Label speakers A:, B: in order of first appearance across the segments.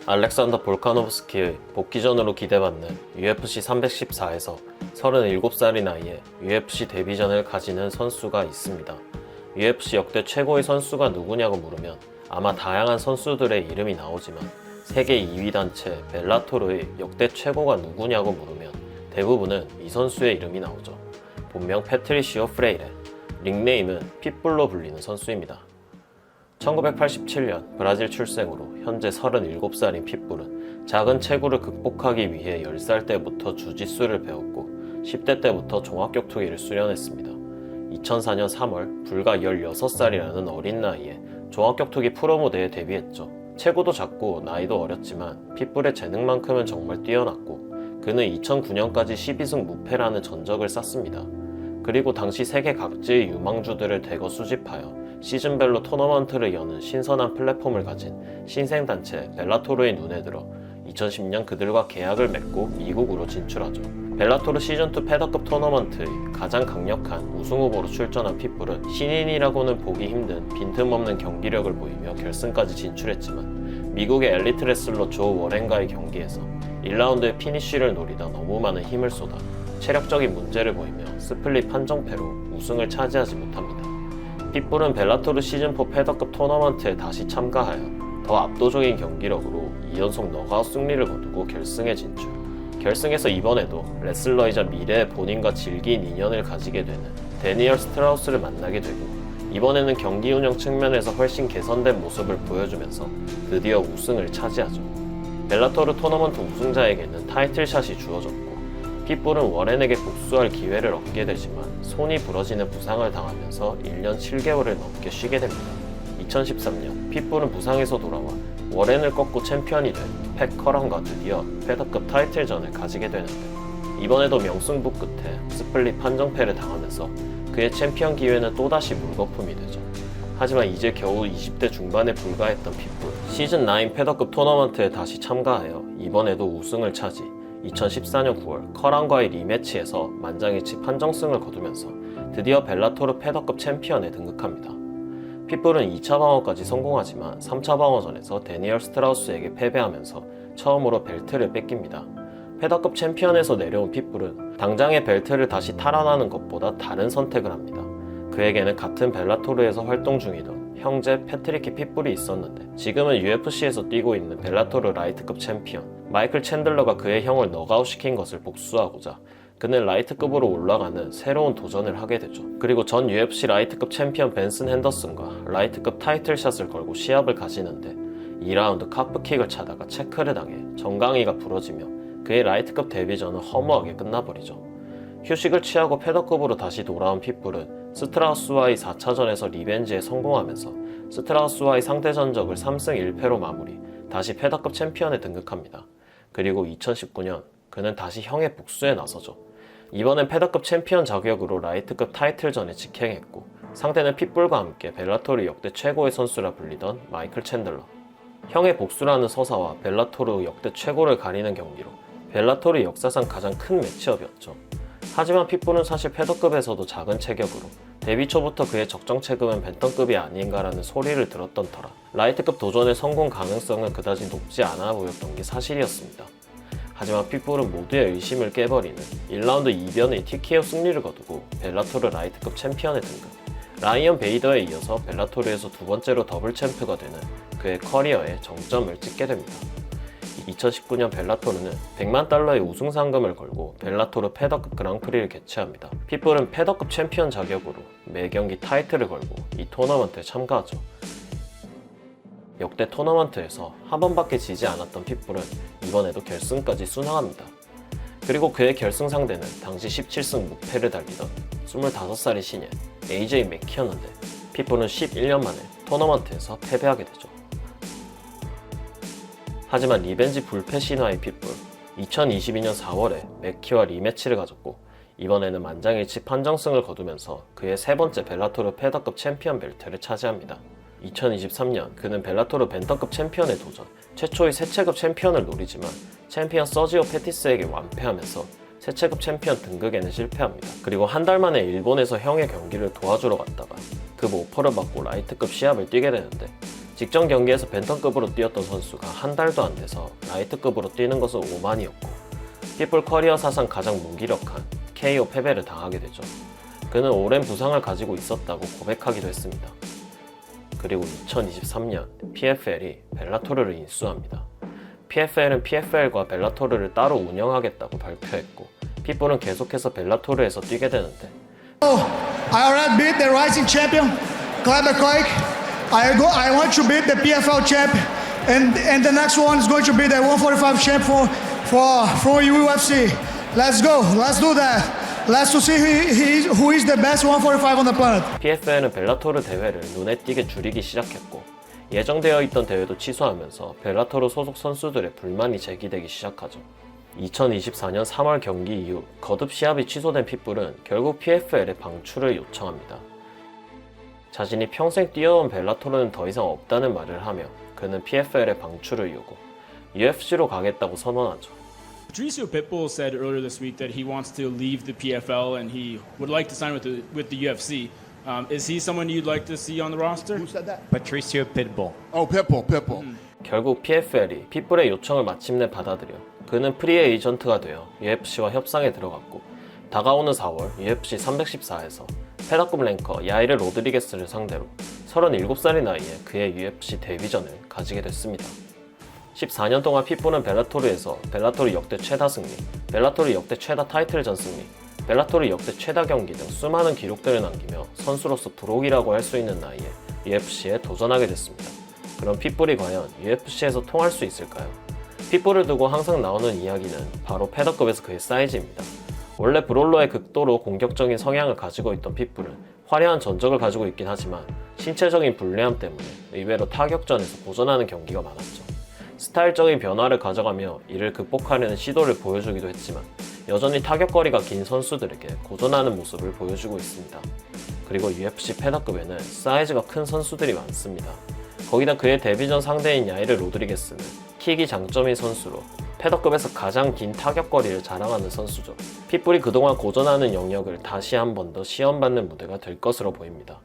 A: 알렉산더 볼카노브스키의 복귀전으로 기대받는 UFC 314에서 37살의 나이에 UFC 데뷔전을 가지는 선수가 있습니다. UFC 역대 최고의 선수가 누구냐고 물으면 아마 다양한 선수들의 이름이 나오지만 세계 2위 단체 벨라토르의 역대 최고가 누구냐고 물으면 대부분은 이 선수의 이름이 나오죠. 본명 패트리시오 프레이레, 닉네임은 핏불로 불리는 선수입니다. 1987년 브라질 출생으로 현재 37살인 핏불은 작은 체구를 극복하기 위해 10살 때부터 주짓수를 배웠고 10대 때부터 종합격투기를 수련했습니다. 2004년 3월 불과 16살이라는 어린 나이에 종합격투기 프로무대에 데뷔했죠. 체구도 작고 나이도 어렸지만 핏불의 재능만큼은 정말 뛰어났고 그는 2009년까지 12승 무패라는 전적을 쌓습니다. 그리고 당시 세계 각지의 유망주들을 대거 수집하여 시즌별로 토너먼트를 여는 신선한 플랫폼을 가진 신생단체 벨라토르의 눈에 들어 2010년 그들과 계약을 맺고 미국으로 진출하죠. 벨라토르 시즌2 패더급 토너먼트의 가장 강력한 우승 후보로 출전한 핏불은 신인이라고는 보기 힘든 빈틈없는 경기력을 보이며 결승까지 진출했지만 미국의 엘리트 레슬러 조 워렌과의 경기에서 1라운드의 피니쉬를 노리다 너무 많은 힘을 쏟아 체력적인 문제를 보이며 스플릿 판정패로 우승을 차지하지 못합니다. 핏불은 벨라토르 시즌4 패더급 토너먼트에 다시 참가하여 더 압도적인 경기력으로 2연속 너가웃 승리를 거두고 결승에 진출. 결승에서 이번에도 레슬러이자 미래의 본인과 질긴 인연을 가지게 되는 데니얼 스트라우스를 만나게 되고 이번에는 경기 운영 측면에서 훨씬 개선된 모습을 보여주면서 드디어 우승을 차지하죠. 벨라토르 토너먼트 우승자에게는 타이틀샷이 주어졌고 핏불은 워렌에게 복수할 기회를 얻게 되지만 손이 부러지는 부상을 당하면서 1년 7개월을 넘게 쉬게 됩니다. 2013년 핏불은 부상에서 돌아와 워렌을 꺾고 챔피언이 된 팩 커런과 드디어 패더급 타이틀전을 가지게 되는데 이번에도 명승부 끝에 스플릿 판정패를 당하면서 그의 챔피언 기회는 또다시 물거품이 되죠. 하지만 이제 겨우 20대 중반에 불과했던 핏불 시즌9 패더급 토너먼트에 다시 참가하여 이번에도 우승을 차지 2014년 9월 커란과의 리매치에서 만장일치 판정승을 거두면서 드디어 벨라토르 패더급 챔피언에 등극합니다. 핏불은 2차 방어까지 성공하지만 3차 방어전에서 데니얼 스트라우스에게 패배하면서 처음으로 벨트를 뺏깁니다. 패더급 챔피언에서 내려온 핏불은 당장의 벨트를 다시 탈환하는 것보다 다른 선택을 합니다. 그에게는 같은 벨라토르에서 활동 중이던 형제 패트리키 핏불이 있었는데 지금은 UFC에서 뛰고 있는 벨라토르 라이트급 챔피언 마이클 챈들러가 그의 형을 너가웃시킨 것을 복수하고자 그는 라이트급으로 올라가는 새로운 도전을 하게 되죠. 그리고 전 UFC 라이트급 챔피언 벤슨 핸더슨과 라이트급 타이틀샷을 걸고 시합을 가지는데 2라운드 카프킥을 차다가 체크를 당해 정강이가 부러지며 그의 라이트급 데뷔전은 허무하게 끝나버리죠. 휴식을 취하고 패더급으로 다시 돌아온 핏불은 스트라우스와의 4차전에서 리벤지에 성공하면서 스트라우스와의 상대 전적을 3승 1패로 마무리, 다시 패더급 챔피언에 등극합니다. 그리고 2019년 그는 다시 형의 복수에 나서죠. 이번엔 패더급 챔피언 자격으로 라이트급 타이틀전에 직행했고 상대는 핏불과 함께 벨라토르 역대 최고의 선수라 불리던 마이클 챈들러. 형의 복수라는 서사와 벨라토르 역대 최고를 가리는 경기로 벨라토르 역사상 가장 큰 매치업이었죠. 하지만 핏불은 사실 패더급에서도 작은 체격으로 데뷔 초부터 그의 적정 체급은 벤턴급이 아닌가라는 소리를 들었던 터라 라이트급 도전의 성공 가능성은 그다지 높지 않아 보였던 게 사실이었습니다. 하지만 핏불은 모두의 의심을 깨버리는 1라운드 2변의 TKO 승리를 거두고 벨라토르 라이트급 챔피언에 등극. 라이언 베이더에 이어서 벨라토르에서 두 번째로 더블 챔프가 되는 그의 커리어에 정점을 찍게 됩니다. 2019년 벨라토르는 100만 달러의 우승 상금을 걸고 벨라토르 패더급 그랑프리를 개최합니다. 핏불은 패더급 챔피언 자격으로 매 경기 타이틀을 걸고 이 토너먼트에 참가하죠. 역대 토너먼트에서 한 번밖에 지지 않았던 핏불은 이번에도 결승까지 순항합니다. 그리고 그의 결승 상대는 당시 17승 무패를 달리던 25살의 신예 AJ 맥키였는데 핏불은 11년 만에 토너먼트에서 패배하게 되죠. 하지만 리벤지 불패 신화의 핏불 2022년 4월에 맥키와 리매치를 가졌고 이번에는 만장일치 판정승을 거두면서 그의 세 번째 벨라토르 패더급 챔피언 벨트를 차지합니다. 2023년 그는 벨라토르 벤턴급 챔피언에 도전, 최초의 세체급 챔피언을 노리지만 챔피언 서지오 페티스에게 완패하면서 세체급 챔피언 등극에는 실패합니다. 그리고 한 달 만에 일본에서 형의 경기를 도와주러 갔다가 그 오퍼를 받고 라이트급 시합을 뛰게 되는데 직전 경기에서 벤턴급으로 뛰었던 선수가 한 달도 안 돼서 라이트급으로 뛰는 것은 오만이었고 핏불 커리어 사상 가장 무기력한 KO 패배를 당하게 되죠. 그는 오랜 부상을 가지고 있었다고 고백하기도 했습니다. 그리고 2023년 PFL이 벨라토르를 인수합니다. PFL은 PFL과 벨라토르를 따로 운영하겠다고 발표했고 핏불은 계속해서 벨라토르에서 뛰게 되는데
B: I already beat the rising champion, Kleber Koik. I want to beat the PFL champ, and the next one is going to be the 145 champ for UFC. Let's go. Let's do that. Let's see who is the best 145 on the planet.
A: PFL은 벨라토르 대회를 눈에 띄게 줄이기 시작했고 예정되어 있던 대회도 취소하면서 벨라토르 소속 선수들의 불만이 제기되기 시작하죠. 2024년 3월 경기 이후 거듭 시합이 취소된 핏불은 결국 PFL의 방출을 요청합니다. 자신이 평생 뛰어온 벨라토르는 더 이상 없다는 말을 하며 그는 PFL의 방출을 요구, UFC로 가겠다고 선언하죠.
C: Patricio Pitbull said earlier this week that he wants to leave the PFL and he would like to sign with the UFC. Is he someone you'd like to see on the roster?
B: Who said that?
D: Patricio Pitbull.
B: Oh, Pitbull.
A: 결국 PFL이 핏불의 요청을 마침내 받아들여 그는 프리 에이전트가 되어 UFC와 협상에 들어갔고 다가오는 4월 UFC 314에서 패더급 랭커 야이르 로드리게스를 상대로 37살의 나이에 그의 UFC 데뷔전을 가지게 됐습니다. 14년 동안 핏불은 벨라토르에서 벨라토르 역대 최다 승리, 벨라토르 역대 최다 타이틀전 승리, 벨라토르 역대 최다 경기 등 수많은 기록들을 남기며 선수로서 부록이라고 할 수 있는 나이에 UFC에 도전하게 됐습니다. 그럼 핏불이 과연 UFC에서 통할 수 있을까요? 핏불을 두고 항상 나오는 이야기는 바로 패더급에서 그의 사이즈입니다. 원래 브롤러의 극도로 공격적인 성향을 가지고 있던 핏불은 화려한 전적을 가지고 있긴 하지만 신체적인 불리함 때문에 의외로 타격전에서 고전하는 경기가 많았죠. 스타일적인 변화를 가져가며 이를 극복하려는 시도를 보여주기도 했지만 여전히 타격거리가 긴 선수들에게 고전하는 모습을 보여주고 있습니다. 그리고 UFC 패더급에는 사이즈가 큰 선수들이 많습니다. 거기다 그의 데뷔전 상대인 야이르 로드리게스는 킥이 장점인 선수로 패더급에서 가장 긴 타격거리를 자랑하는 선수죠. 핏불이 그동안 고전하는 영역을 다시 한 번 더 시험받는 무대가 될 것으로 보입니다.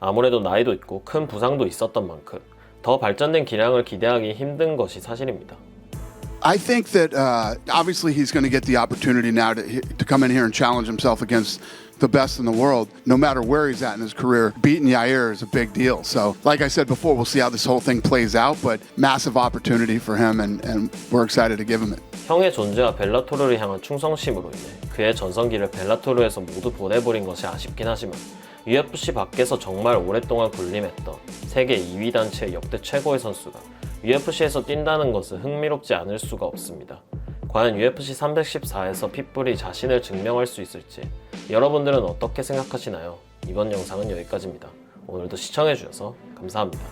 A: 아무래도 나이도 있고 큰 부상도 있었던 만큼 더 발전된 기량을 기대하기 힘든 것이 사실입니다.
E: I think that obviously he's going to get the opportunity now to come in here and challenge himself against the best in the world. No matter where he's at in his career, beating Yair is a big deal. So, like I said before, we'll see how this whole thing plays out, but massive opportunity for him, and we're excited to give him it.
A: 형의 존재와 벨라토르를 향한 충성심으로 인해 그의 전성기를 벨라토르에서 모두 보내버린 것이 아쉽긴 하지만 UFC 밖에서 정말 오랫동안 군림했던 세계 2위 단체의 역대 최고의 선수가 UFC에서 뛴다는 것은 흥미롭지 않을 수가 없습니다. 과연 UFC 314에서 핏불이 자신을 증명할 수 있을지 여러분들은 어떻게 생각하시나요? 이번 영상은 여기까지입니다. 오늘도 시청해주셔서 감사합니다.